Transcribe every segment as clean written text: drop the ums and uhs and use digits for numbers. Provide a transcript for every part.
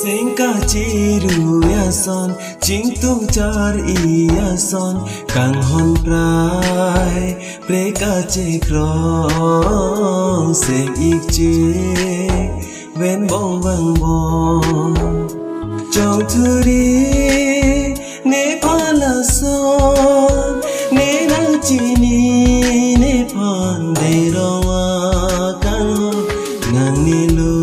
Singka chiru ya son chính tu char i ya son càng hon prai preka che krong se ik che ven bong bang bong trong thư đi ne phala son ne na chi ni ne phan de rawa càng hon nang ni lo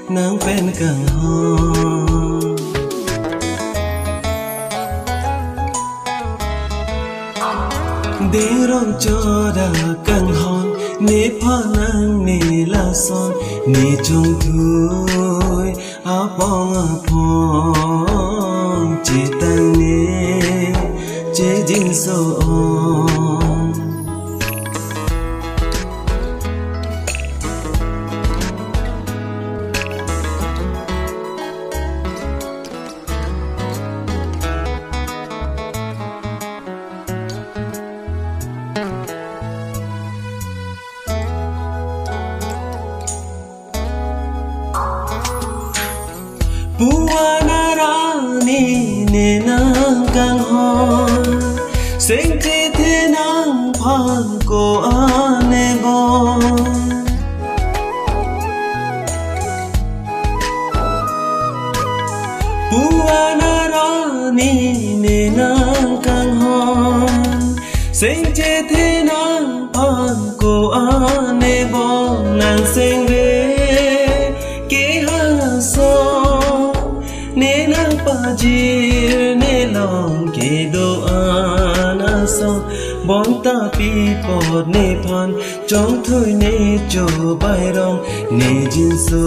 nang pen càng hon để rong cho đã càng hon nếp hoa nang nê la son nê trong thui áo phong chỉ tăng nê chế dính sâu Puanarani ne nang kang hon sing thi thế nang phan ko ane bon Puanarani ne nang kang hon sing thế nang phan ko ane bon nang sing ve ke ha so ne na pa ji ne long ke do ana so bon ta pi po ne phan trong thôi ne cho bai rong ne jin so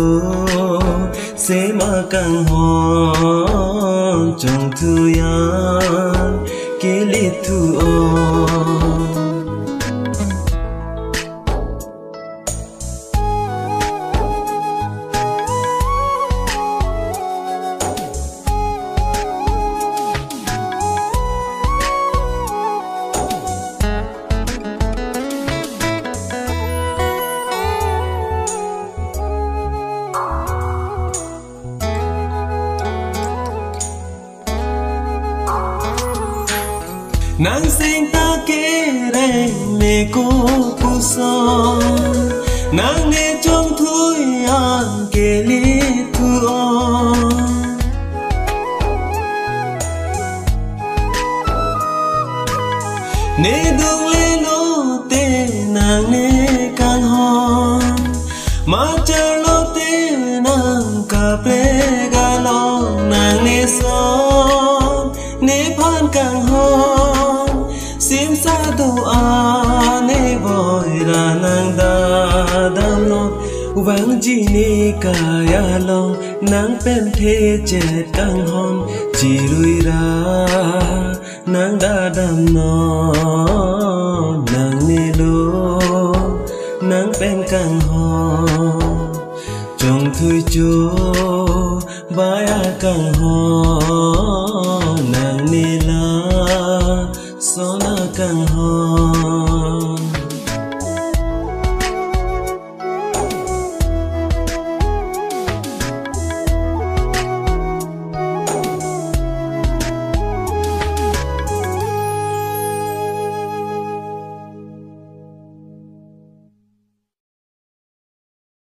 se ma kang hon trong thu yan ke li thu nang sing ta ke re me ko pu so nang ne trong thui an ke li thu ne dung le lo te nang ne kan hon ma cha lo te nang ka pre ga lo nang ne so ne phan kan hon sim sa do ane voi ra nang da dam lo vang ji ni ka ya long nang pen the chet kang hon chi rui ra nang da dam no nang ne lo nang pen kang hon trong thui chu ba ya kang hon nang ne la so na kang hon